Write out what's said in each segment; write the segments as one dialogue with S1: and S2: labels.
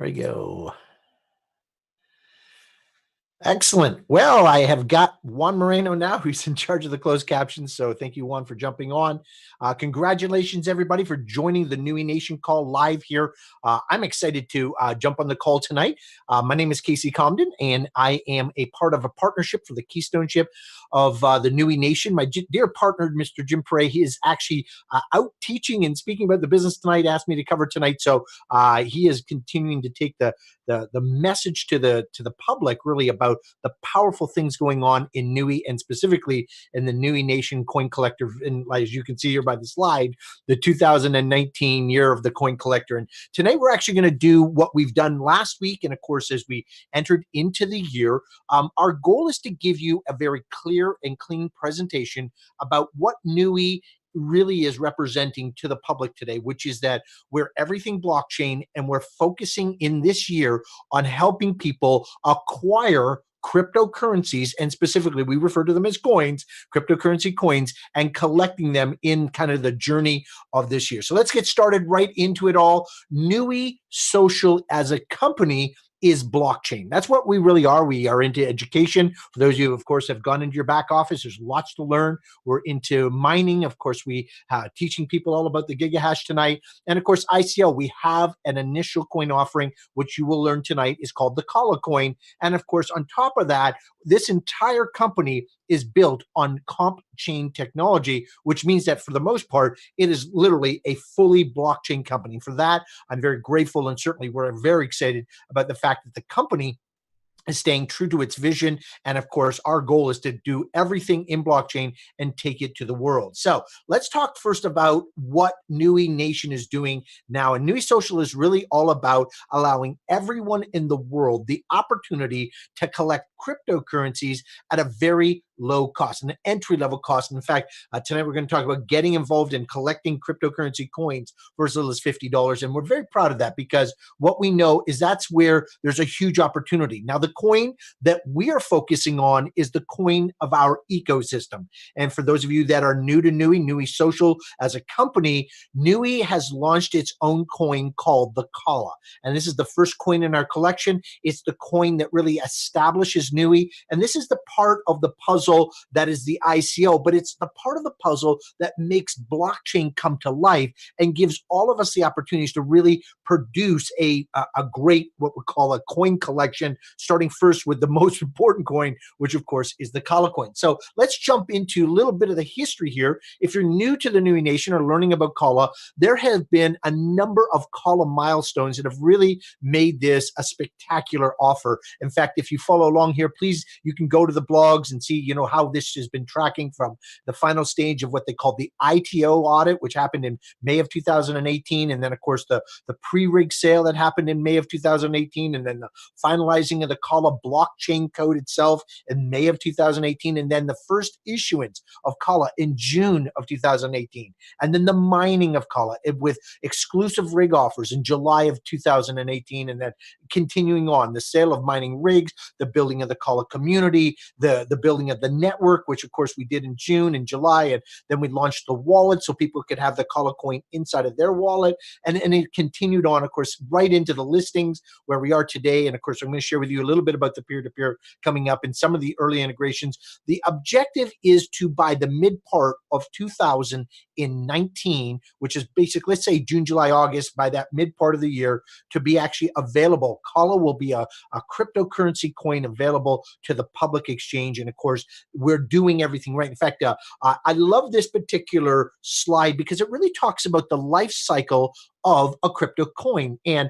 S1: we go. Excellent. Well, I have got Juan Moreno now, who's in charge of the closed captions. So thank you, Juan, for jumping on. Congratulations, everybody, for joining the Nui Nation call live here. I'm excited to jump on the call tonight. My name is Combden, and I am a part of a partnership for the Keystone ship of the Nui Nation. My dear partner, Mr. Jim Prey, he is actually out teaching and speaking about the business tonight, asked me to cover tonight. So he is continuing to take the message to the public really about the powerful things going on in Nui and specifically in the Nui Nation Coin Collector. And as you can see here by the slide, the 2019 year of the Coin Collector. And tonight we're actually going to do what we've done last week. And of course, as we entered into the year, our goal is to give you a very clear and clean presentation about what Nui really is representing to the public today, which is that we're everything blockchain, and we're focusing in this year on helping people acquire cryptocurrencies, and specifically we refer to them as coins, cryptocurrency coins, and collecting them in kind of the journey of this year. So let's get started right into it all. Nui Social as a company is blockchain. That's what we really are. We are into education. For those of you who, of course, have gone into your back office, there's lots to learn. We're into mining. Of course, we teaching people all about the gigahash tonight. And of course, ICO, we have an initial coin offering, which you will learn tonight is called the Kala coin. And of course, on top of that, this entire company is built on comp chain technology, which means that for the most part, it is literally a fully blockchain company. For that, I'm very grateful, and certainly we're very excited about the fact that the company is staying true to its vision. And of course, our goal is to do everything in blockchain and take it to the world. So let's talk first about what Nui Nation is doing now. And Nui Social is really all about allowing everyone in the world the opportunity to collect cryptocurrencies at a very low cost, an entry-level cost. And in fact, tonight we're going to talk about getting involved in collecting cryptocurrency coins for as little as $50. And we're very proud of that because what we know is that's where there's a huge opportunity. Now, the coin that we are focusing on is the coin of our ecosystem. And for those of you that are new to Nui Social as a company, Nui has launched its own coin called the Kala. And this is the first coin in our collection. It's the coin that really establishes Nui. And this is the part of the puzzle that is the ICO, but it's the part of the puzzle that makes blockchain come to life and gives all of us the opportunities to really produce a great, what we call a coin collection, starting first with the most important coin, which of course is the Kala coin. So let's jump into a little bit of the history here. If you're new to the Nui Nation or learning about Kala, there have been a number of Kala milestones that have really made this a spectacular offer. In fact, if you follow along here, please, you can go to the blogs and see, how this has been tracking from the final stage of what they call the ITO audit, which happened in May of 2018. And then, of course, the pre-rig sale that happened in May of 2018. And then the finalizing of the Kala blockchain code itself in May of 2018. And then the first issuance of Kala in June of 2018. And then the mining of Kala with exclusive rig offers in July of 2018. And then continuing on, the sale of mining rigs, the building of the Kala community, the building of the network, which of course we did in June and July, and then we launched the wallet so people could have the Kala coin inside of their wallet, and it continued on, of course, right into the listings where we are today. And of course, I'm going to share with you a little bit about the peer-to-peer coming up and some of the early integrations. The objective is to, by the mid part of 2019, which is basically, let's say June, July, August, by that mid part of the year, to be actually available. Kala will be a cryptocurrency coin available to the public exchange. And of course, we're doing everything right. In fact, I love this particular slide because it really talks about the life cycle of a crypto coin. And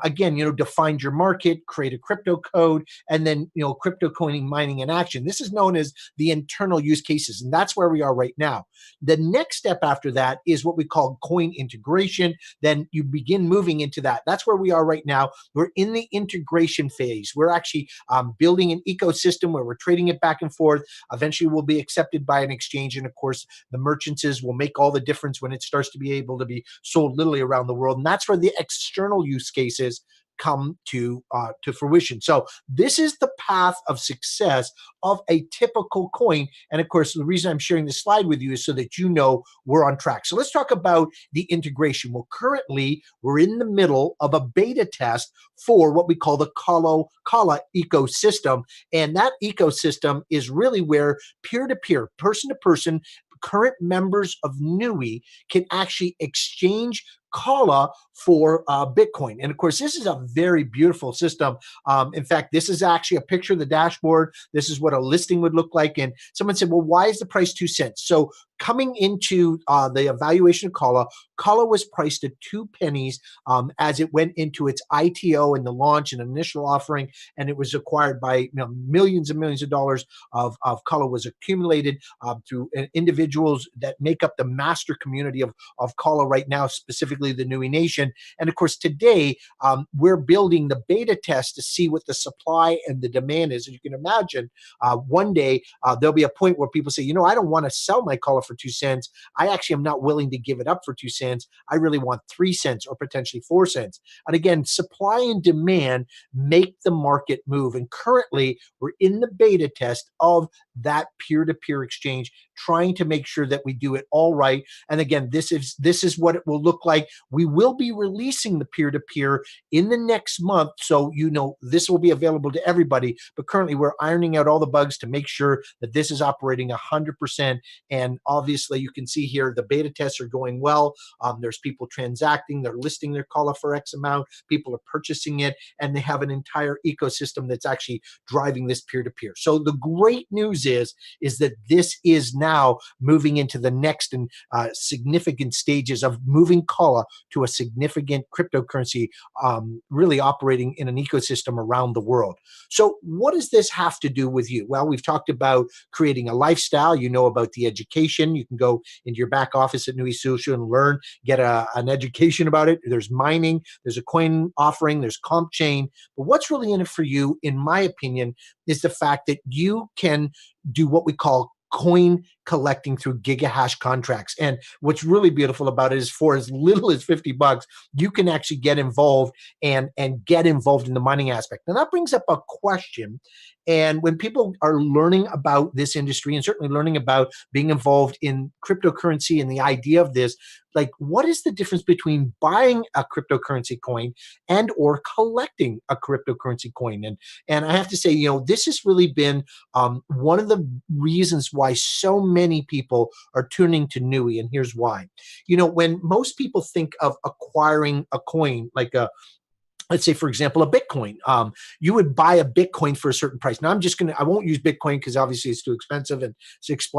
S1: again, define your market, create a crypto code, and then, crypto coining, mining in action. This is known as the internal use cases. And that's where we are right now. The next step after that is what we call coin integration. Then you begin moving into that. That's where we are right now. We're in the integration phase. We're actually building an ecosystem where we're trading it back and forth. Eventually we'll be accepted by an exchange. And of course, the merchants will make all the difference when it starts to be able to be sold literally around the world. And that's where the external use cases come to fruition. So this is the path of success of a typical coin. And of course, the reason I'm sharing this slide with you is so that you know we're on track. So let's talk about the integration. Well, currently we're in the middle of a beta test for what we call the Kala ecosystem. And that ecosystem is really where peer-to-peer, person-to-person, current members of Nui can actually exchange Kala for Bitcoin. And of course, this is a very beautiful system. In fact, this is actually a picture of the dashboard. This is what a listing would look like. And someone said, well, why is the price 2 cents? So coming into the evaluation of Kala was priced at 2 pennies as it went into its ITO and the launch and initial offering, and it was acquired by millions and millions of dollars of Kala was accumulated through individuals that make up the master community of Kala right now, specifically the Nui Nation. And of course, today we're building the beta test to see what the supply and the demand is. As you can imagine, one day there'll be a point where people say, I don't want to sell my Kala for 2 cents. I actually am not willing to give it up for 2 cents. I really want 3 cents or potentially 4 cents. And again, supply and demand make the market move. And currently, we're in the beta test of that peer-to-peer exchange, trying to make sure that we do it all right. And again, this is what it will look like. We will be releasing the peer-to-peer in the next month, so this will be available to everybody. But currently, we're ironing out all the bugs to make sure that this is operating 100%. And obviously, you can see here the beta tests are going well. There's people transacting, they're listing their Kala for X amount, people are purchasing it, and they have an entire ecosystem that's actually driving this peer-to-peer. So the great news is that this is now moving into the next and significant stages of moving Kala to a significant cryptocurrency, really operating in an ecosystem around the world. So what does this have to do with you? Well, we've talked about creating a lifestyle. You know about the education. You can go into your back office at Nui Social and learn, get an education about it. There's mining, there's a coin offering, there's comp chain. But what's really in it for you, in my opinion, is the fact that you can do what we call coin collecting through gigahash contracts. And what's really beautiful about it is for as little as $50, you can actually get involved and get involved in the mining aspect. Now that brings up a question. And when people are learning about this industry and certainly learning about being involved in cryptocurrency and the idea of this, like, what is the difference between buying a cryptocurrency coin and or collecting a cryptocurrency coin? And I have to say, this has really been one of the reasons why so many people are tuning to Nui. And here's why. When most people think of acquiring a coin, like let's say, for example, a Bitcoin. You would buy a Bitcoin for a certain price. Now, I won't use Bitcoin because obviously it's too expensive and it's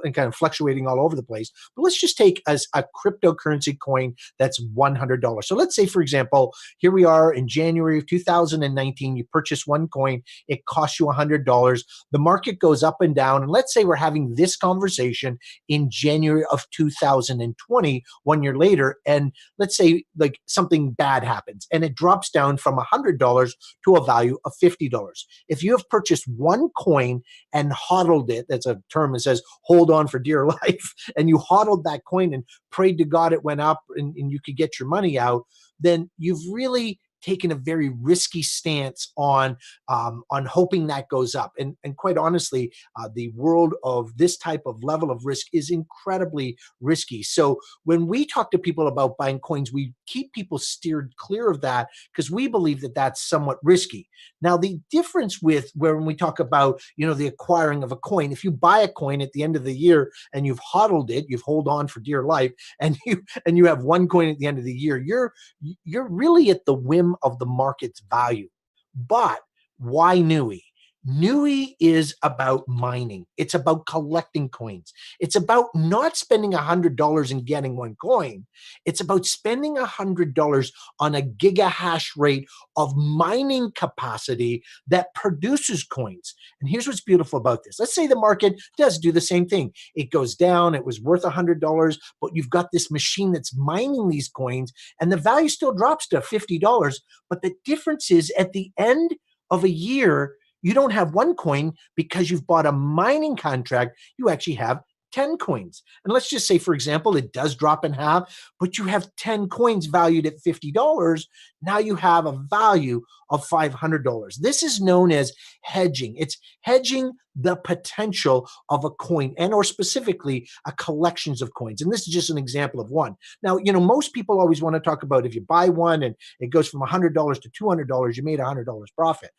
S1: and kind of fluctuating all over the place. But let's just take as a cryptocurrency coin that's $100. So let's say, for example, here we are in January of 2019. You purchase one coin. It costs you $100. The market goes up and down. And let's say we're having this conversation in January of 2020, 1 year later. And let's say like something bad happens and it drops down from $100 to a value of $50. If you have purchased one coin and hodled it, that's a term that says hold on for dear life, and you hodled that coin and prayed to God it went up and you could get your money out, then you've really taken a very risky stance on hoping that goes up. And quite honestly, the world of this type of level of risk is incredibly risky. So when we talk to people about buying coins, we keep people steered clear of that because we believe that that's somewhat risky. Now, the difference with when we talk about, the acquiring of a coin, if you buy a coin at the end of the year and you've hodled it, you've hold on for dear life, and you have one coin at the end of the year, you're really at the whim of the market's value. But why Nui? Nui is about mining. It's about collecting coins. It's about not spending $100 and getting one coin. It's about spending $100 on a gigahash rate of mining capacity that produces coins. And here's what's beautiful about this. Let's say the market does do the same thing. It goes down. It was worth $100, but you've got this machine that's mining these coins, and the value still drops to $50. But the difference is at the end of a year, you don't have one coin because you've bought a mining contract. You actually have 10 coins. And let's just say, for example, it does drop in half, but you have 10 coins valued at $50. now you have a value of $500. This is known as hedging. It's hedging the potential of a coin, and or specifically a collections of coins. And this is just an example of one. Now, most people always want to talk about if you buy one and it goes from $100 to $200, you made $100 profit.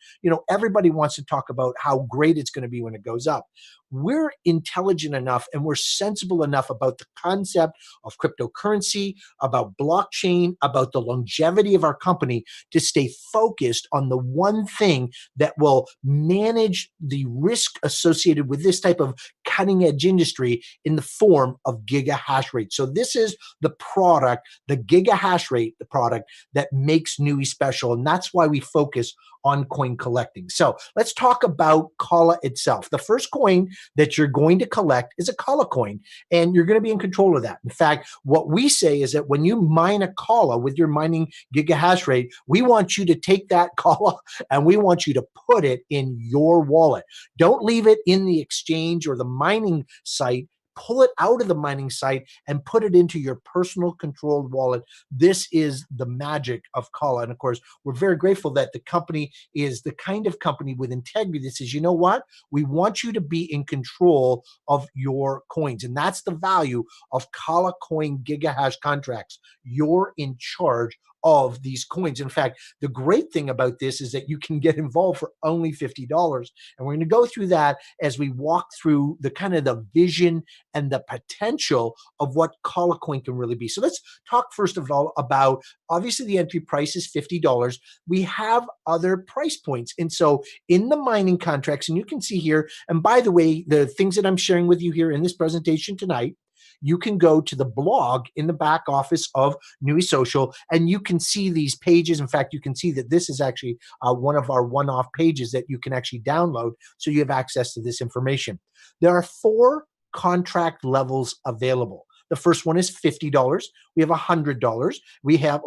S1: Everybody wants to talk about how great it's going to be when it goes up. We're intelligent enough and we're sensible enough about the concept of cryptocurrency, about blockchain, about the longevity of our company to stay focused on the one thing that will manage the risk associated with this type of cutting edge industry in the form of giga hash rate. So this is the product, the giga hash rate, the product that makes Nui special. And that's why we focus on coin collecting. So let's talk about Kala itself. The first coin that you're going to collect is a Kala coin, and you're going to be in control of that. In fact, what we say is that when you mine a Kala with your mining giga hash rate, we want you to take that Kala and we want you to put it in your wallet. Don't leave it in the exchange or the mining site. Pull it out of the mining site and put it into your personal controlled wallet. This is the magic of Kala. And of course, we're very grateful that the company is the kind of company with integrity that says, you know what? We want you to be in control of your coins. And that's the value of Kala coin gigahash contracts. You're in charge of these coins. In fact, the great thing about this is that you can get involved for only $50. And we're going to go through that as we walk through the kind of the vision and the potential of what Kala coin can really be. So let's talk first of all about, obviously the entry price is $50. We have other price points. And so in the mining contracts, and you can see here, and by the way, the things that I'm sharing with you here in this presentation tonight, you can go to the blog in the back office of Nui Social, and you can see these pages. In fact, you can see that this is actually one of our one-off pages that you can actually download, so you have access to this information. There are 4 contract levels available. The first one is $50. We have $100. We have,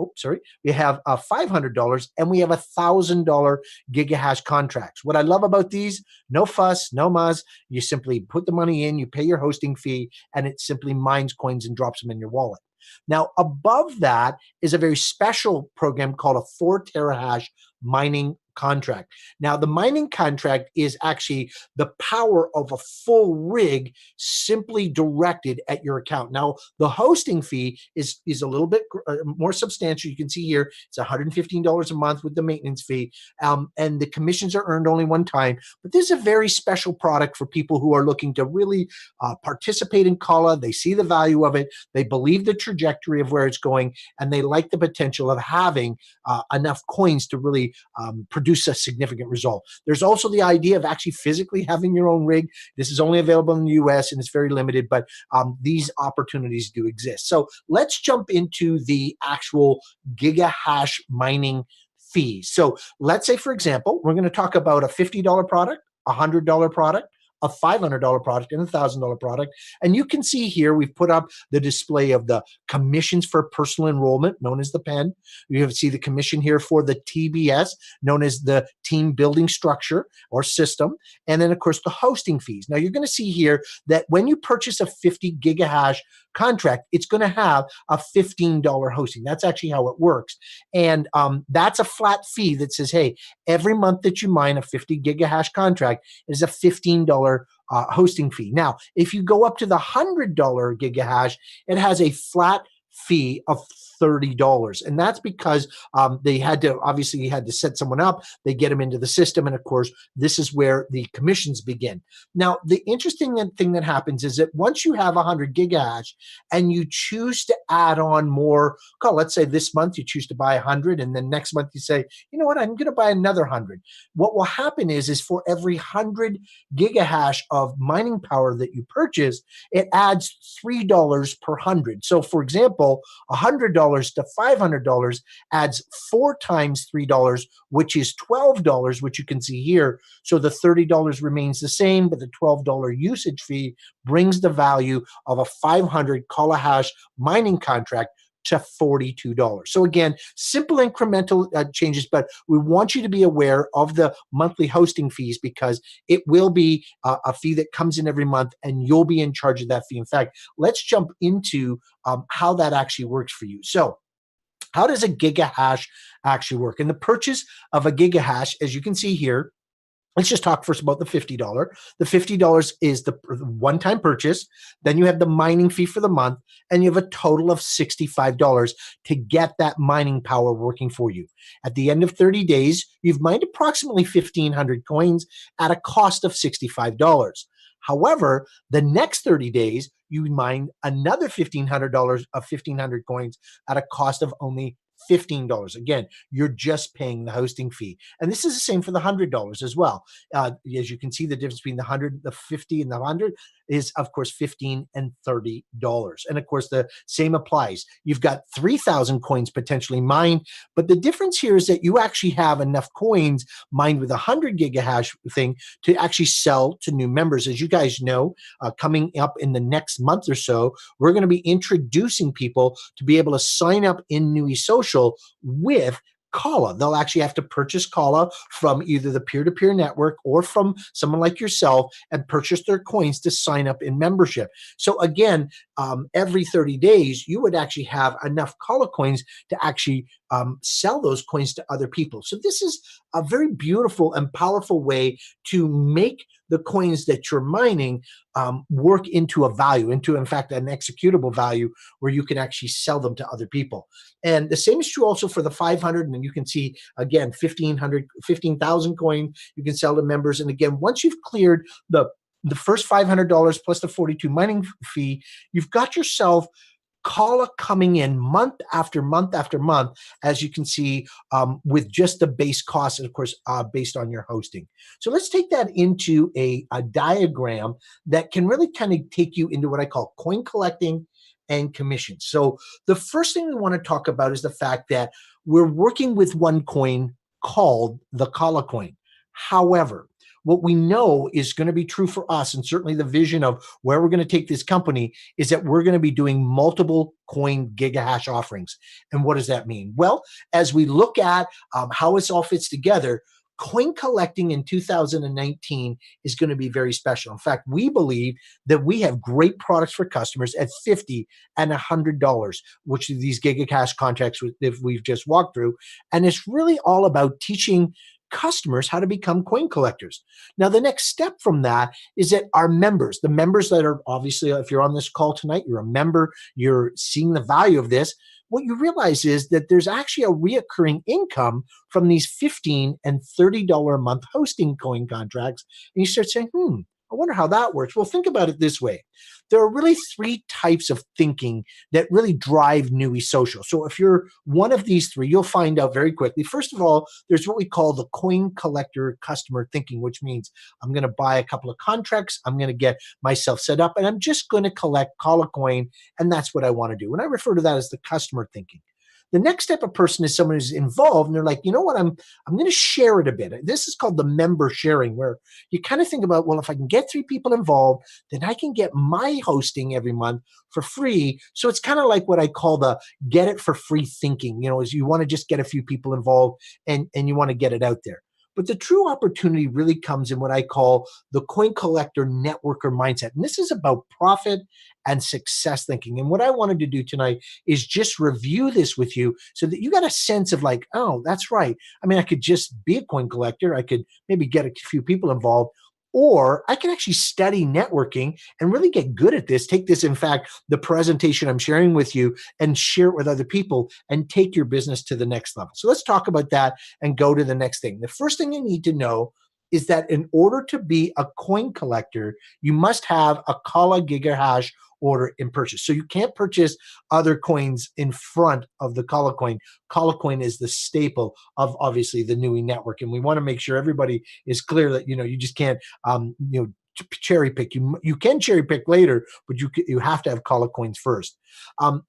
S1: we have $500, and we have $1,000 gigahash contracts. What I love about these, no fuss, no muss. You simply put the money in, you pay your hosting fee, and it simply mines coins and drops them in your wallet. Now, above that is a very special program called a 4 terahash mining contract. Now, the mining contract is actually the power of a full rig simply directed at your account. Now, the hosting fee is a little bit more substantial. You can see here, it's $115 a month with the maintenance fee, and the commissions are earned only one time. But this is a very special product for people who are looking to really participate in Kala. They see the value of it. They believe the trajectory of where it's going, and they like the potential of having enough coins to really produce a significant result. There's also the idea of actually physically having your own rig. This is only available in the US and it's very limited, but these opportunities do exist. So let's jump into the actual gigahash mining fees. So let's say, for example, we're going to talk about a $50 product, a $100 product, a $500 product, and a $1,000 product. And you can see here, we've put up the display of the commissions for personal enrollment, known as the PEN. You see the commission here for the TBS, known as the team building structure or system. And then, of course, the hosting fees. Now, you're going to see here that when you purchase a 50 gigahash contract, it's going to have a $15 hosting. That's actually how it works. And that's a flat fee that says, hey, every month that you mine a 50 gigahash contract is a $15 hosting fee. Now, if you go up to the $100 gigahash, it has a flat fee of $30. And that's because they had to, obviously you had to set someone up, they get them into the system. And of course, this is where the commissions begin. Now, the interesting thing that happens is that once you have 100 gigahash and you choose to add on more, let's say this month you choose to buy 100, and then next month you say, you know what, I'm going to buy another 100. What will happen is for every 100 gigahash of mining power that you purchase, it adds $3 per 100. So for example, $100 to $500 adds 4 times $3, which is $12, which you can see here. So the $30 remains the same, but the $12 usage fee brings the value of a 500 Kalahash mining contract to $42. So again, simple incremental changes, but we want you to be aware of the monthly hosting fees because it will be a fee that comes in every month and you'll be in charge of that fee. In fact, let's jump into how that actually works for you. So How does a gigahash actually work? And the purchase of a gigahash, as you can see here, let's just talk first about the $50. The $50 is the one-time purchase. Then you have the mining fee for the month, and you have a total of $65 to get that mining power working for you. At the end of 30 days, you've mined approximately 1,500 coins at a cost of $65. However, the next 30 days, you mine another $1,500 of 1,500 coins at a cost of only $15. Again, you're just paying the hosting fee. And this is the same for the $100 as well. As you can see, the difference between the 100, the 50, and the 100 is, of course, $15 and $30. And of course, the same applies. You've got 3,000 coins potentially mined, but the difference here is that you actually have enough coins mined with a 100 gigahash thing to actually sell to new members. As you guys know, coming up in the next month or so, we're going to be introducing people to be able to sign up in Nui Social with Kala. They'll actually have to purchase Kala from either the peer-to-peer network or from someone like yourself and purchase their coins to sign up in membership. So again, every 30 days, you would actually have enough Kala coins to actually sell those coins to other people. So this is a very beautiful and powerful way to make the coins that you're mining work into a value, into, in fact, an executable value where you can actually sell them to other people. And the same is true also for the 500. And you can see, again, 15,000 coins you can sell to members. And again, once you've cleared the first $500 plus the 42 mining fee, you've got yourself Kala coming in month after month after month, as you can see, with just the base cost, and of course, based on your hosting. So let's take that into a diagram that can really kind of take you into what I call coin collecting and commissions. So the first thing we want to talk about is the fact that we're working with one coin called the Kala coin. However, what we know is going to be true for us, and certainly the vision of where we're going to take this company, is that we're going to be doing multiple coin gigahash offerings. And what does that mean? Well, as we look at how this all fits together, coin collecting in 2019 is going to be very special. In fact, we believe that we have great products for customers at $50 and $100, which are these gigahash contracts that we've just walked through. And it's really all about teaching customers how to become coin collectors. Now, the next step from that is that our members, the members that are obviously, if you're on this call tonight, you're a member, you're seeing the value of this. What you realize is that there's actually a reoccurring income from these $15 and $30 a month hosting coin contracts. And you start saying, I wonder how that works. Well, think about it this way. There are really three types of thinking that really drive Nui Social. So if you're one of these three, you'll find out very quickly. First of all, there's what we call the coin collector customer thinking, which means I'm going to buy a couple of contracts, I'm going to get myself set up, and I'm just going to collect Kala coin, and that's what I want to do. And I refer to that as the customer thinking. The next type of person is someone who's involved and they're like, you know what, I'm going to share it a bit. This is called the member sharing, where you kind of think about, well, if I can get three people involved, then I can get my hosting every month for free. So it's kind of like what I call the get it for free thinking, is you want to just get a few people involved and you want to get it out there. But the true opportunity really comes in what I call the coin collector networker mindset. And this is about profit and success thinking. And what I wanted to do tonight is just review this with you so that you got a sense of like, oh, that's right. I mean, I could just be a coin collector. I could maybe get a few people involved. Or I can actually study networking and really get good at this. Take this, in fact, the presentation I'm sharing with you, and share it with other people and take your business to the next level. So let's talk about that and go to the next thing. The first thing you need to know is that in order to be a coin collector, you must have a Kala gigahash order in purchase. So you can't purchase other coins in front of the Kala coin. Kala coin is the staple of obviously the Nui network. And we want to make sure everybody is clear that, you just can't, cherry pick. You can cherry pick later, but you have to have Kala coins first.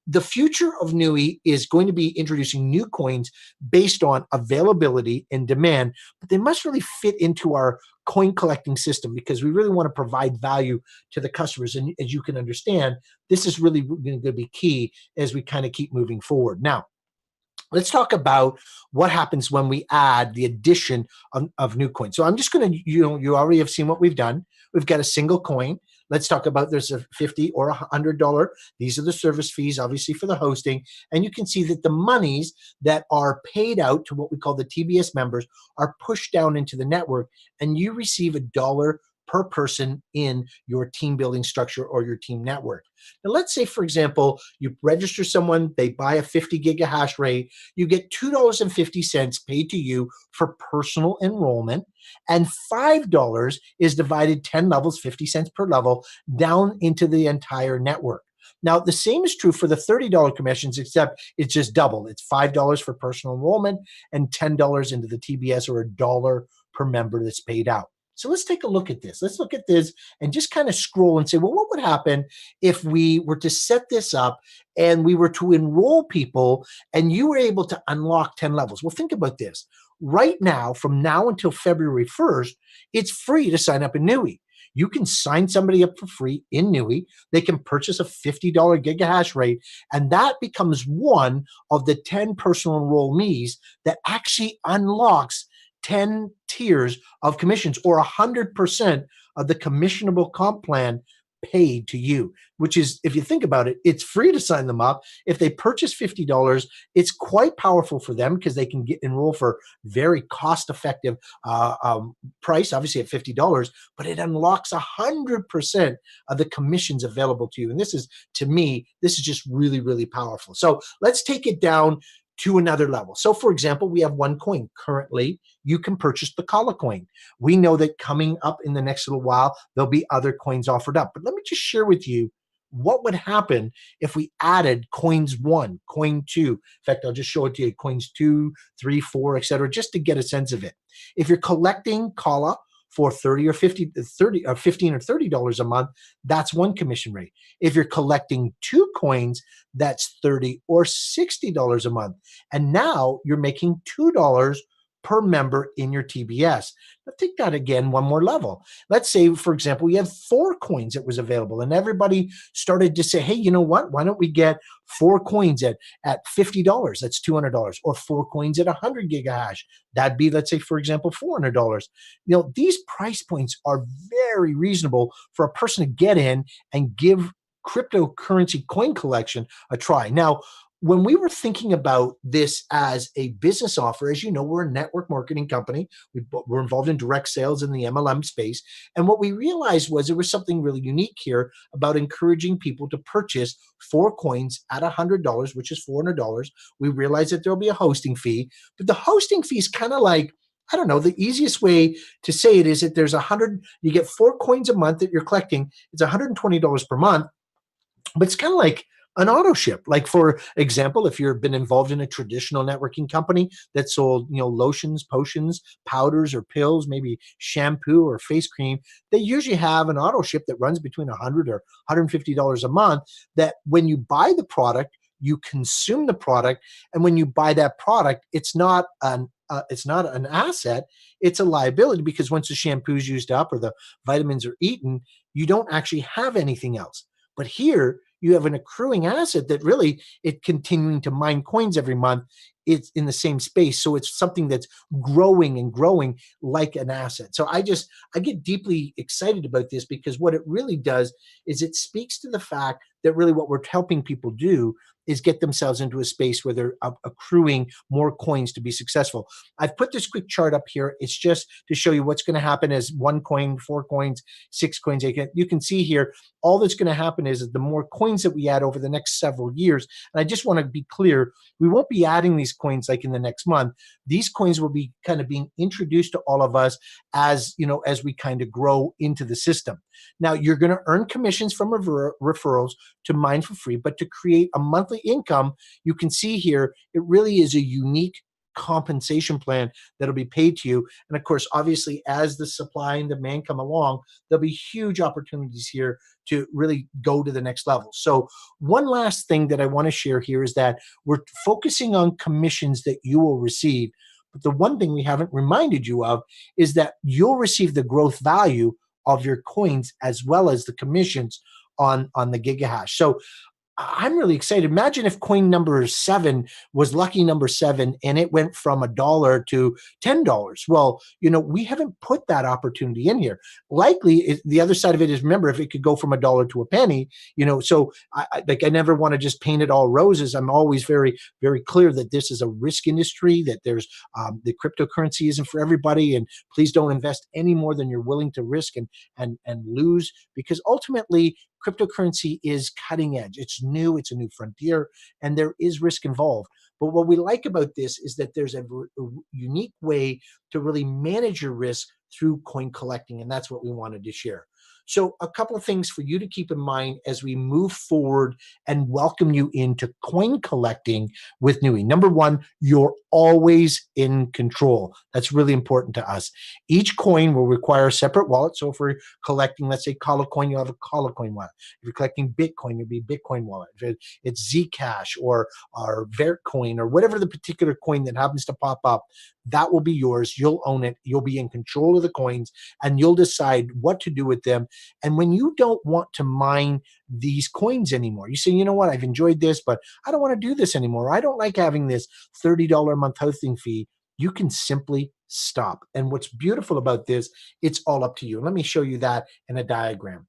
S1: The future of Nui is going to be introducing new coins based on availability and demand, but they must really fit into our coin collecting system because we really want to provide value to the customers. And as you can understand, this is really going to be key as we kind of keep moving forward. Now, let's talk about what happens when we add the addition of new coins. So I'm just going to, you already have seen what we've done. We've got a single coin. Let's talk about there's a $50 or $100. These are the service fees, obviously, for the hosting. And you can see that the monies that are paid out to what we call the TBS members are pushed down into the network, and you receive $1 per person in your team building structure or your team network. Now, let's say, for example, you register someone, they buy a 50 gigahash rate, you get $2.50 paid to you for personal enrollment, and $5 is divided 10 levels, 50 cents per level, down into the entire network. Now, the same is true for the $30 commissions, except it's just double. It's $5 for personal enrollment and $10 into the TBS, or $1 per member that's paid out. So let's take a look at this. Let's look at this and just kind of scroll and say, well, what would happen if we were to set this up and we were to enroll people and you were able to unlock 10 levels? Well, think about this. Right now, from now until February 1st, it's free to sign up in Nui. You can sign somebody up for free in Nui. They can purchase a $50 gigahash rate, and that becomes one of the 10 personal enrollees that actually unlocks 10 tiers of commissions, or 100% of the commissionable comp plan paid to you, which is, if you think about it, it's free to sign them up. If they purchase $50, it's quite powerful for them because they can get enrolled for very cost-effective price, obviously at $50, but it unlocks 100% of the commissions available to you. And this is, to me, this is just really, really powerful. So let's take it down to another level. So for example, we have one coin. Currently, you can purchase the Kala coin. We know that coming up in the next little while, there'll be other coins offered up. But let me just share with you what would happen if we added coins 1, coin 2. In fact, I'll just show it to you, coins 2, 3, 4, etc., just to get a sense of it. If you're collecting Kala for 30 or 50, 30 or 15 or $30 a month, that's one commission rate. If you're collecting 2 coins, that's $30 or $60 a month. And now you're making $2 per member in your TBS. Now take that again one more level. Let's say, for example, we have 4 coins that was available, and everybody started to say, hey, you know what? Why don't we get 4 coins at $50? That's $200. Or 4 coins at 100 gigahash. That'd be, let's say, for example, $400. You know, these price points are very reasonable for a person to get in and give cryptocurrency coin collection a try. Now, when we were thinking about this as a business offer, as you know, we're a network marketing company. We're involved in direct sales in the MLM space. And what we realized was there was something really unique here about encouraging people to purchase 4 coins at $100, which is $400. We realized that there'll be a hosting fee, but the hosting fee is kind of like, I don't know, the easiest way to say it is that there's you get 4 coins a month that you're collecting. It's $120 per month, but it's kind of like an auto ship. Like, for example, if you've been involved in a traditional networking company that sold, you know, lotions, potions, powders, or pills, maybe shampoo or face cream, they usually have an auto ship that runs between $100 or $150 a month, that when you buy the product, you consume the product, and when you buy that product, it's not an asset, it's a liability, because once the shampoo is used up or the vitamins are eaten, you don't actually have anything else. But here, you have an accruing asset that really, it continuing to mine coins every month. It's in the same space. So it's something that's growing and growing like an asset. So I get deeply excited about this, because what it really does is it speaks to the fact that really what we're helping people do is get themselves into a space where they're accruing more coins to be successful. I've put this quick chart up here. It's just to show you what's going to happen as 1 coin, 4 coins, 6 coins. You can see here, all that's going to happen is that the more coins that we add over the next several years, and I just want to be clear, we won't be adding these coins like in the next month. These coins will be kind of being introduced to all of us as, you know, as we kind of grow into the system. Now, you're going to earn commissions from referrals to mine for free, but to create a monthly income, you can see here, it really is a unique compensation plan that'll be paid to you. And of course, obviously, as the supply and demand come along, there'll be huge opportunities here to really go to the next level. So one last thing that I want to share here is that we're focusing on commissions that you will receive. But the one thing we haven't reminded you of is that you'll receive the growth value of your coins as well as the commissions on the gigahash. So I'm really excited. Imagine if coin number 7 was lucky number 7 and it went from $1 to $10. Well, we haven't put that opportunity in here. Likely, the other side of it is, remember, if it could go from $1 to a penny, so I never want to just paint it all roses. I'm always very, very clear that this is a risk industry, that there's the cryptocurrency isn't for everybody, and please don't invest any more than you're willing to risk and lose, because ultimately cryptocurrency is cutting edge. It's new, it's a new frontier, and there is risk involved. But what we like about this is that there's a unique way to really manage your risk through coin collecting, and that's what we wanted to share. So a couple of things for you to keep in mind as we move forward and welcome you into coin collecting with Nui. Number one, you're always in control. That's really important to us. Each coin will require a separate wallet. So if we're collecting, let's say, Kala coin, you'll have a Kala coin wallet. If you're collecting Bitcoin, you'll be Bitcoin wallet. If it's Zcash or Vertcoin or whatever the particular coin that happens to pop up, that will be yours. You'll own it. You'll be in control of the coins, and you'll decide what to do with them. And when you don't want to mine these coins anymore, you say, you know what, I've enjoyed this, but I don't want to do this anymore. I don't like having this $30 a month hosting fee. You can simply stop. And what's beautiful about this, it's all up to you. Let me show you that in a diagram.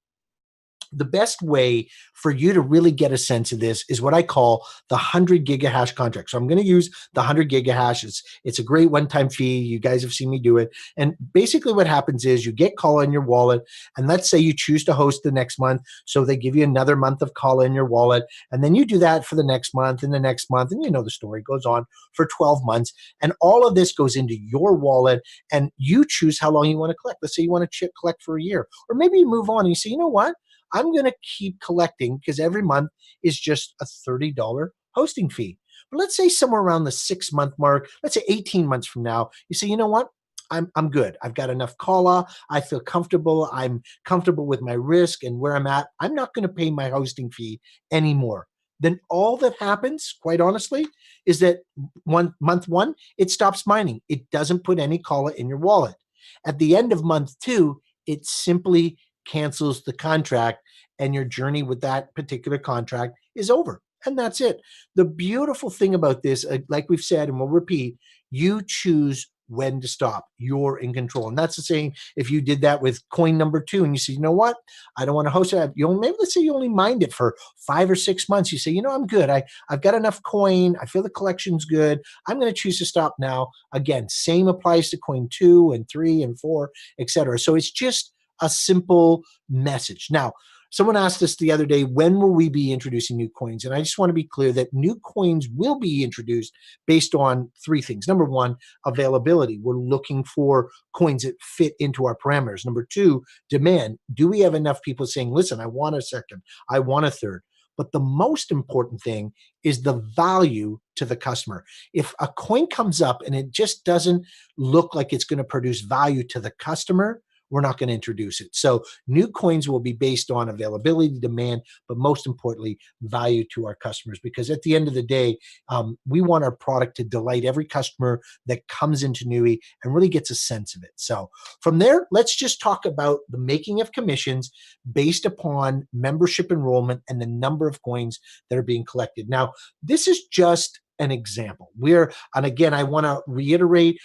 S1: The best way for you to really get a sense of this is what I call the 100 gigahash contract. So I'm going to use the 100 gigahash. It's a great one-time fee. You guys have seen me do it. And basically what happens is you get Kala in your wallet, and let's say you choose to host the next month. So they give you another month of Kala in your wallet, and then you do that for the next month and the next month. And the story goes on for 12 months. And all of this goes into your wallet, and you choose how long you want to collect. Let's say you want to collect for a year, or maybe you move on and you say, you know what? I'm going to keep collecting because every month is just a $30 hosting fee. But let's say somewhere around the 6-month mark, let's say 18 months from now, you say, you know what? I'm good. I've got enough Kala. I feel comfortable. I'm comfortable with my risk and where I'm at. I'm not going to pay my hosting fee anymore. Then all that happens, quite honestly, is that month one, it stops mining. It doesn't put any Kala in your wallet. At the end of month 2, it simply cancels the contract, and your journey with that particular contract is over. And that's it. The beautiful thing about this, like we've said, and we'll repeat, you choose when to stop. You're in control. And that's the same if you did that with coin number 2 and you say, you know what? I don't want to host it. Maybe let's say you only mined it for 5 or 6 months. You say, I'm good. I've got enough coin. I feel the collection's good. I'm going to choose to stop now. Again, same applies to coin 2 and 3 and 4, etc. So it's just a simple message. Now, someone asked us the other day, when will we be introducing new coins? And I just want to be clear that new coins will be introduced based on 3 things. Number 1, availability. We're looking for coins that fit into our parameters. Number 2, demand. Do we have enough people saying, listen, I want a second, I want a third? But the most important thing is the value to the customer. If a coin comes up and it just doesn't look like it's going to produce value to the customer, we're not going to introduce it. So new coins will be based on availability, demand, but most importantly, value to our customers. Because at the end of the day, we want our product to delight every customer that comes into Nui and really gets a sense of it. So from there, let's just talk about the making of commissions based upon membership enrollment and the number of coins that are being collected. Now, this is just an example. And again, I want to reiterate,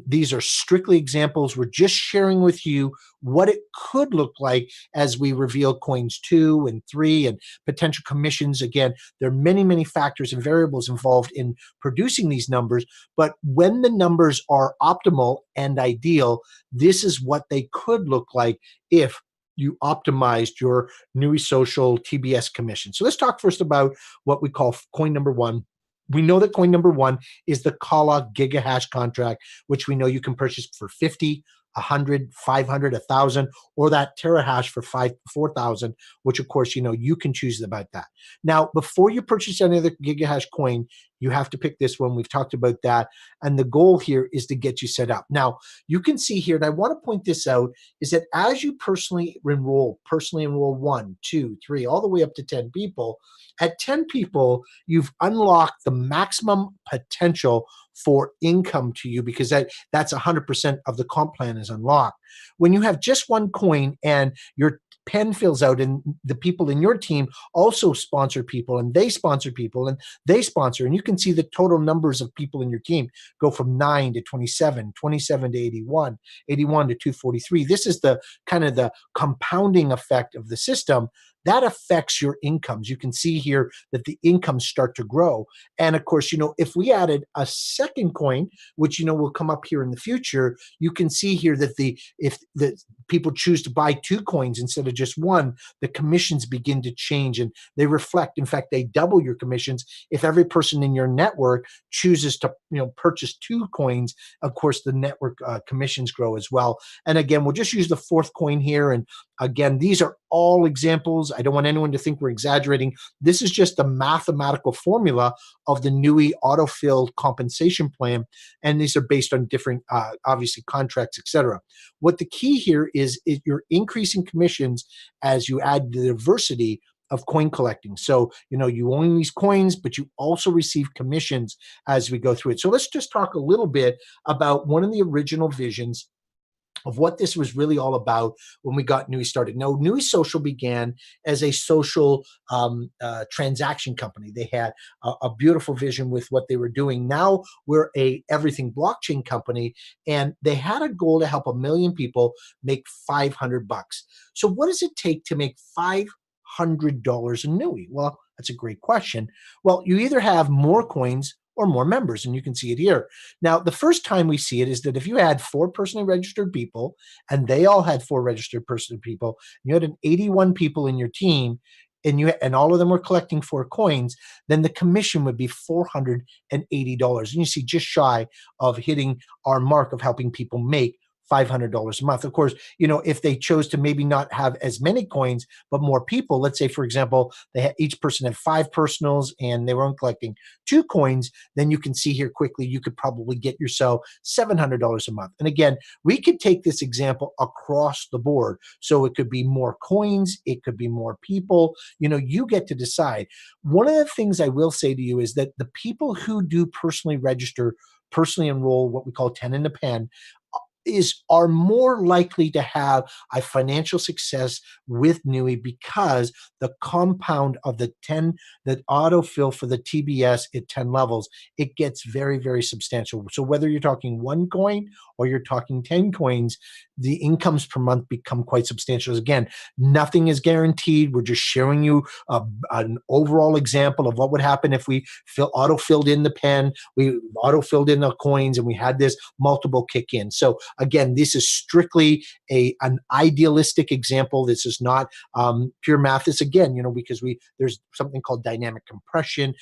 S1: these are strictly examples. We're just sharing with you what it could look like as we reveal coins 2 and 3 and potential commissions. Again, there are many, many factors and variables involved in producing these numbers, but when the numbers are optimal and ideal, this is what they could look like if you optimized your Nui Social TBS commission. So let's talk first about what we call coin number 1. We know that coin number 1 is the Kala gigahash contract, which we know you can purchase for 50, 100, 500, 1,000, or that terahash for 4,000, which of course, you can choose about that. Now, before you purchase any other gigahash coin, you have to pick this one. We've talked about that. And the goal here is to get you set up. Now, you can see here, and I want to point this out, is that as you personally enroll 1, 2, 3, all the way up to 10 people, at 10 people, you've unlocked the maximum potential for income to you, because that's 100% of the comp plan is unlocked. When you have just one coin and you're pen fills out and the people in your team also sponsor people and they sponsor people and they sponsor. And you can see the total numbers of people in your team go from 9 to 27, 27 to 81, 81 to 243. This is the kind of the compounding effect of the system that affects your incomes. You can see here that the incomes start to grow. And of course, if we added a second coin, which, will come up here in the future, you can see here that if the people choose to buy two coins instead of just one, the commissions begin to change and they reflect. In fact, they double your commissions. If every person in your network chooses to, purchase two coins, of course, the network commissions grow as well. And again, we'll just use the fourth coin here. And again, these are all examples. I don't want anyone to think we're exaggerating. This is just the mathematical formula of the Nui autofill compensation plan. And these are based on different, obviously, contracts, etc. What the key here is you're increasing commissions as you add the diversity of coin collecting. So, you own these coins, but you also receive commissions as we go through it. So let's just talk a little bit about one of the original visions of what this was really all about when we got Nui started. Now, Nui Social began as a social transaction company. They had a beautiful vision with what they were doing. Now we're a everything blockchain company, and they had a goal to help 1 million people make $500. So what does it take to make $500 in Nui? Well, that's a great question. Well, you either have more coins or more members, and you can see it here. Now, the first time we see it is that if you had 4 personally registered people, and they all had 4 registered personal people, you had 81 people in your team, and all of them were collecting 4 coins, then the commission would be $480. And you see just shy of hitting our mark of helping people make $500 a month. Of course, if they chose to maybe not have as many coins, but more people, let's say, for example, each person had 5 personals and they weren't collecting 2 coins, then you can see here quickly, you could probably get yourself $700 a month. And again, we could take this example across the board. So it could be more coins, it could be more people, you get to decide. One of the things I will say to you is that the people who do personally register, personally enroll, what we call 10 in the pen, are more likely to have a financial success with Nui because the compound of the autofill for the TBS at 10 levels, it gets very, very substantial. So whether you're talking 1 coin or you're talking 10 coins, the incomes per month become quite substantial. Again, nothing is guaranteed. We're just showing you an overall example of what would happen if we auto-filled in the pen, we auto-filled in the coins, and we had this multiple kick in. So again, this is strictly an idealistic example. This is not pure math. This again, because there's something called dynamic compression.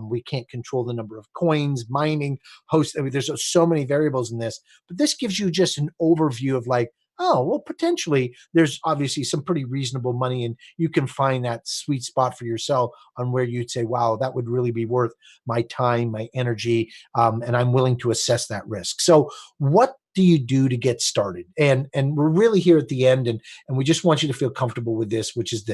S1: We can't control the number of coins, mining, host. I mean, there's so many variables in this, but this gives you just an overview of like, oh, well, potentially there's obviously some pretty reasonable money, and you can find that sweet spot for yourself on where you'd say, wow, that would really be worth my time, my energy, and I'm willing to assess that risk. So what do you do to get started? And we're really here at the end, and we just want you to feel comfortable with this, which is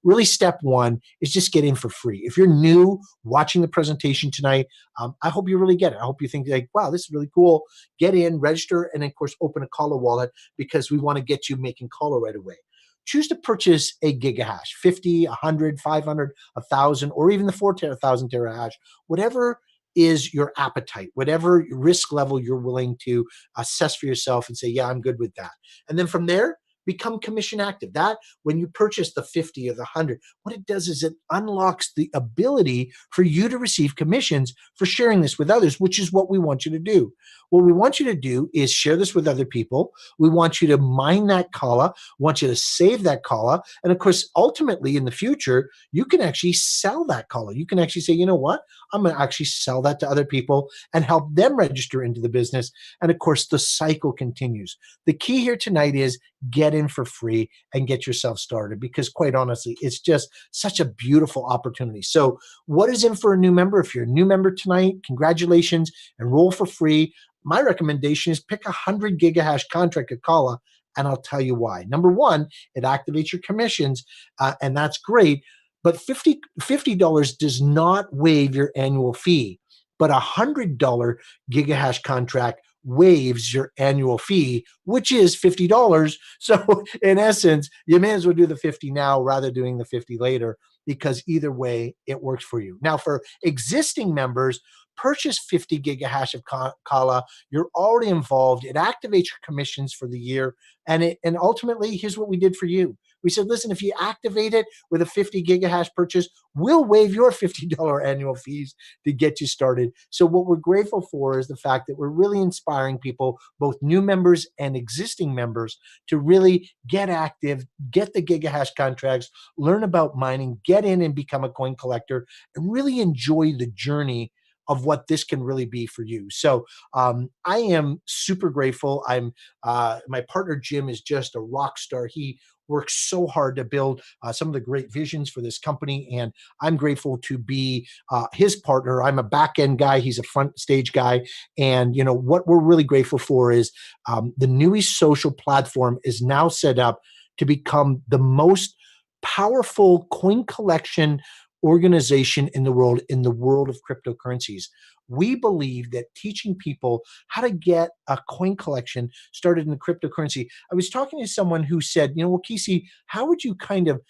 S1: really step 1 is just get in for free. If you're new watching the presentation tonight, I hope you really get it. I hope you think like, wow, this is really cool. Get in, register, and of course, open a Kala wallet because we want to get you making Kala right away. Choose to purchase a gigahash, 50, 100, 500, 1,000, or even the 4,000 terahash, whatever is your appetite, whatever risk level you're willing to assess for yourself and say, yeah, I'm good with that. And then from there, become commission active. That when you purchase the 50 or the 100, what it does is it unlocks the ability for you to receive commissions for sharing this with others, which is what we want you to do. What we want you to do is share this with other people. We want you to mine that Kala, want you to save that Kala. And of course, ultimately in the future, you can actually sell that Kala. You can actually say, you know what? I'm going to actually sell that to other people and help them register into the business. And of course, the cycle continues. The key here tonight is get in for free and get yourself started, because quite honestly, it's just such a beautiful opportunity. So what is in for a new member? If you're a new member tonight, congratulations, enroll for free. My recommendation is pick 100 gigahash contract at Kala, and I'll tell you why. Number 1, it activates your commissions, and that's great, but $50 does not waive your annual fee, but $100 gigahash contract waives your annual fee, which is $50. So in essence, you may as well do the 50 now rather than doing the 50 later, because either way it works for you. Now, for existing members, purchase 50 gigahash of Kala. You're already involved. It activates your commissions for the year. And ultimately, here's what we did for you. We said, listen, if you activate it with a 50 gigahash purchase, we'll waive your $50 annual fees to get you started. So what we're grateful for is the fact that we're really inspiring people, both new members and existing members, to really get active, get the gigahash contracts, learn about mining, get in and become a coin collector, and really enjoy the journey of what this can really be for you. So I am super grateful. My partner Jim is just a rock star. He works so hard to build some of the great visions for this company, and I'm grateful to be his partner. I'm a back end guy; he's a front stage guy, and what we're really grateful for is the Nui Social platform is now set up to become the most powerful coin collection organization in the world of cryptocurrencies. We believe that teaching people how to get a coin collection started in the cryptocurrency. I was talking to someone who said, well, Casey, how would you kind of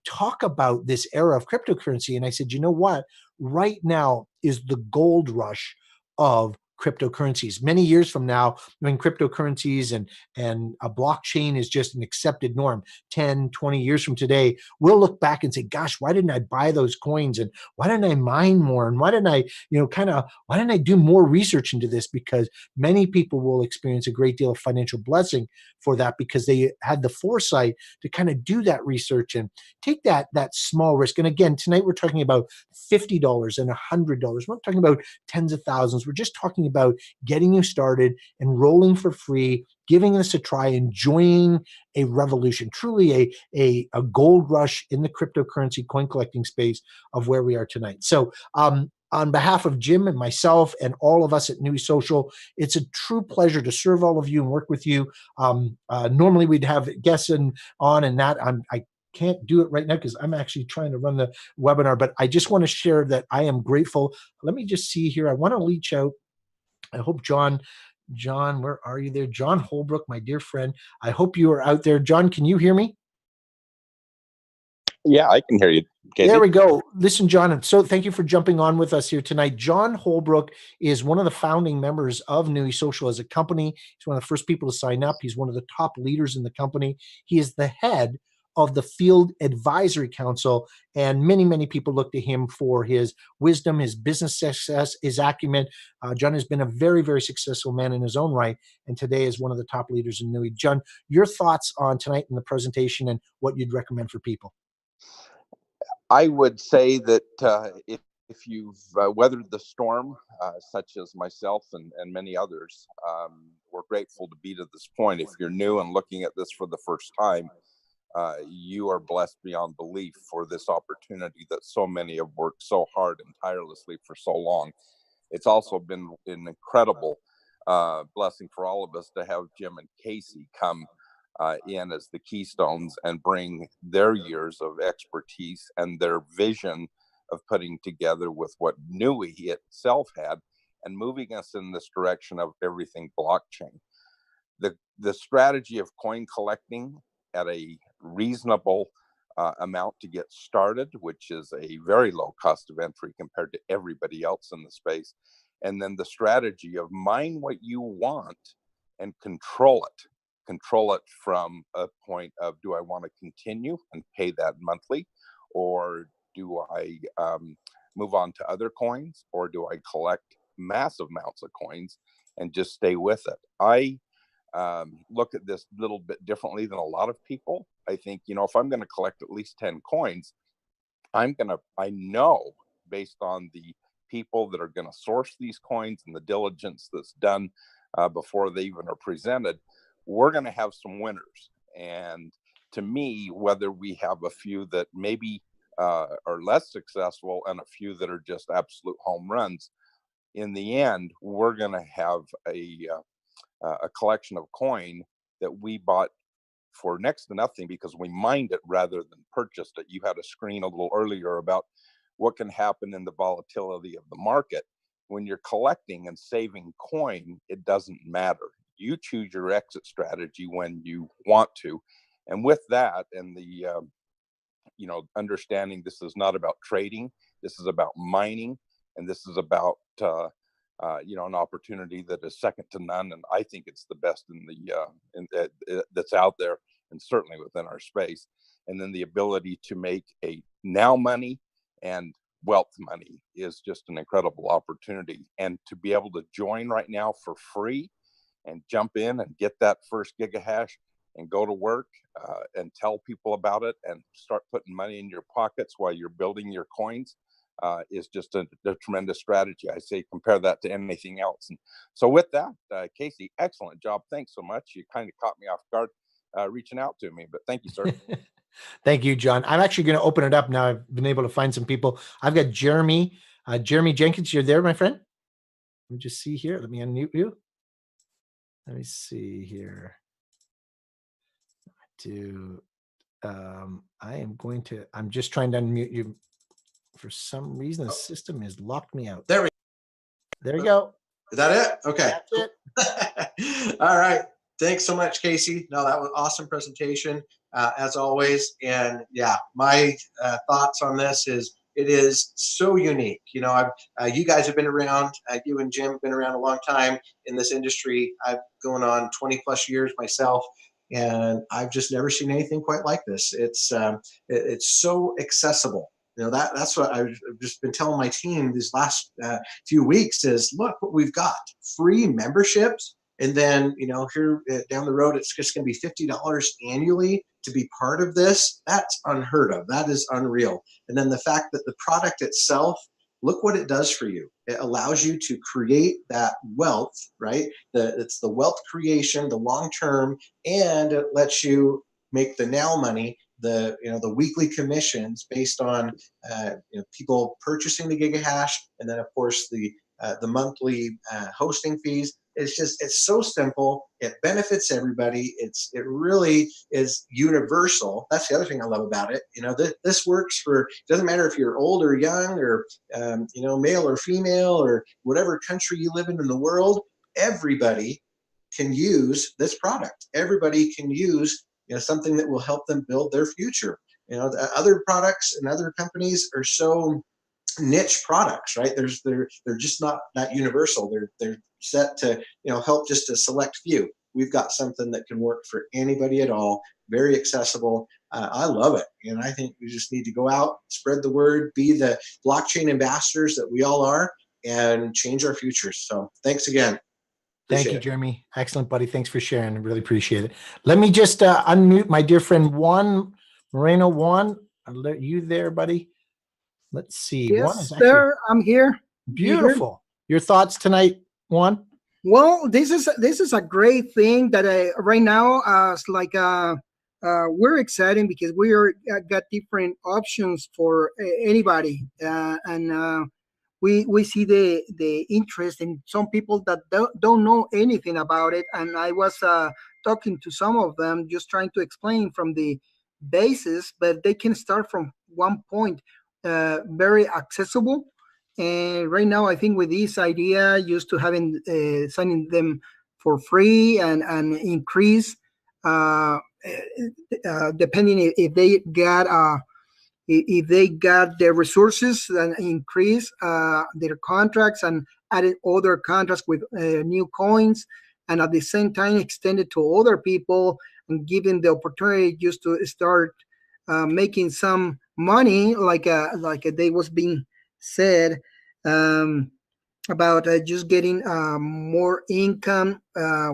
S1: talk about this era of cryptocurrency? And I said, you know what? Right now is the gold rush of cryptocurrencies. Many years from now, when cryptocurrencies and a blockchain is just an accepted norm, 10, 20 years from today, we'll look back and say, gosh, why didn't I buy those coins? And why didn't I mine more? And why didn't I, why didn't I do more research into this? Because many people will experience a great deal of financial blessing for that, because they had the foresight to kind of do that research and take that small risk. And again, tonight we're talking about $50 and $100. We're not talking about tens of thousands. We're just talking about getting you started, enrolling for free, giving this a try, enjoying a revolution, truly a gold rush in the cryptocurrency coin collecting space of where we are tonight. So on behalf of Jim and myself and all of us at Nui Social, it's a true pleasure to serve all of you and work with you. Normally we'd have guests on and that. I can't do it right now because I'm actually trying to run the webinar, but I just want to share that I am grateful. Let me just see here. I want to reach out. I hope John, where are you there? John Holbrook, my dear friend. I hope you are out there. John, can you hear me?
S2: Yeah, I can hear you, Casey.
S1: There we go. Listen, John, so thank you for jumping on with us here tonight. John Holbrook is one of the founding members of Nui Social as a company. He's one of the first people to sign up. He's one of the top leaders in the company. He is the head of the Field Advisory Council, and many, many people look to him for his wisdom, his business success, his acumen. John has been a very, very successful man in his own right, and today is one of the top leaders in Nui. John, your thoughts on tonight in the presentation and what you'd recommend for people?
S2: I would say that if you've weathered the storm, such as myself and many others, we're grateful to be to this point. If you're new and looking at this for the first time, you are blessed beyond belief for this opportunity that so many have worked so hard and tirelessly for so long. It's also been an incredible blessing for all of us to have Jim and Casey come in as the Keystones and bring their years of expertise and their vision of putting together with what Nui itself had and moving us in this direction of everything blockchain. The strategy of coin collecting at a reasonable amount to get started, which is a very low cost of entry compared to everybody else in the space. And then the strategy of mine what you want and control it from a point of, do I want to continue and pay that monthly, or do I move on to other coins, or do I collect massive amounts of coins and just stay with it? I look at this a little bit differently than a lot of people. I think, if I'm going to collect at least 10 coins, I know based on the people that are going to source these coins and the diligence that's done before they even are presented, we're going to have some winners. And to me, whether we have a few that maybe are less successful and a few that are just absolute home runs, in the end, we're going to have a collection of coin that we bought for next to nothing because we mined it rather than purchased it. You had a screen a little earlier about what can happen in the volatility of the market. when you're collecting and saving coin, it doesn't matter. You choose your exit strategy when you want to. And with that, and the understanding this is not about trading, this is about mining, and this is about an opportunity that is second to none. And I think it's the best that's out there, and certainly within our space. And then the ability to make a now money and wealth money is just an incredible opportunity. And to be able to join right now for free and jump in and get that first gigahash and go to work and tell people about it and start putting money in your pockets while you're building your coins is just a tremendous strategy. I say compare that to anything else. And so with that, Casey, excellent job. Thanks so much. You kind of caught me off guard reaching out to me, but thank you, sir.
S1: Thank you, John. I'm actually going to open it up now. I've been able to find some people. I've got Jeremy. Jeremy Jenkins, you're there, my friend? Let me just see here. Let me unmute you. Let me see here. I'm just trying to unmute you. For some reason, the system has locked me out. There we go.
S3: Is that it? Okay.
S1: That's it.
S3: All right. Thanks so much, Casey. No, that was an awesome presentation, as always. And yeah, my thoughts on this is it is so unique. You guys have been around, you and Jim have been around a long time in this industry. I've going on 20 plus years myself, and I've just never seen anything quite like this. It's so accessible. That's what I've just been telling my team these last few weeks is, look what we've got. Free memberships. And then, here down the road, it's just going to be $50 annually to be part of this. That's unheard of. That is unreal. And then the fact that the product itself, look what it does for you. It allows you to create that wealth, right? It's the wealth creation, the long term, and it lets you make the now money, the weekly commissions based on people purchasing the gigahash, and then of course the monthly hosting fees. It's so simple. It benefits everybody. It really is universal. That's the other thing I love about it. This works for, it doesn't matter if you're old or young or, male or female or whatever country you live in the world. Everybody can use this product. Everybody can use, something that will help them build their future. The other products and other companies are so niche products, right? They're just not that universal. They're set to help just a select few. We've got something that can work for anybody at all. Very accessible. I love it, and I think we just need to go out, spread the word, be the blockchain ambassadors that we all are, and change our futures. So thanks again.
S1: Thank you, Jeremy. Excellent, buddy. Thanks for sharing. I really appreciate it. Let me just unmute my dear friend Juan Moreno. Juan, are you there, buddy? Let's see.
S4: Yes, sir. I'm here.
S1: Beautiful. Your thoughts tonight, Juan?
S4: Well, this is a great thing that right now, we're excited because we got different options for anybody, and we see the interest in some people that don't know anything about it. And I was talking to some of them, just trying to explain from the basis, but they can start from one point, very accessible. And right now, I think with this idea, used to having signing them for free and increase, depending if they got the resources, and increase their contracts and added other contracts with new coins, and at the same time extend it to other people and give them the opportunity just to start making some money, like they was being said, about just getting more income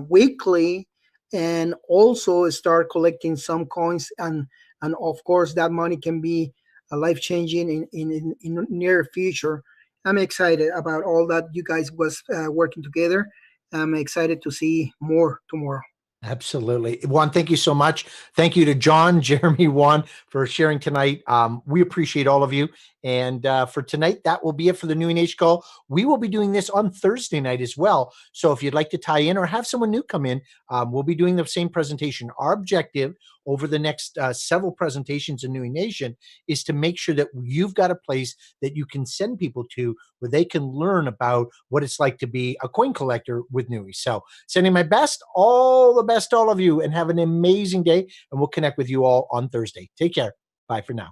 S4: weekly, and also start collecting some coins, and of course that money can be life-changing in near future. I'm excited about all that you guys was working together. I'm excited to see more tomorrow.
S1: Absolutely. Juan, thank you so much. Thank you to John, Jeremy, Juan, for sharing tonight. We appreciate all of you. And for tonight, that will be it for the Nui Nation call. We will be doing this on Thursday night as well. So if you'd like to tie in or have someone new come in, we'll be doing the same presentation. Our objective over the next several presentations in Nui Nation is to make sure that you've got a place that you can send people to where they can learn about what it's like to be a coin collector with Nui. So sending my best, all the best to all of you, and have an amazing day. And we'll connect with you all on Thursday. Take care. Bye for now.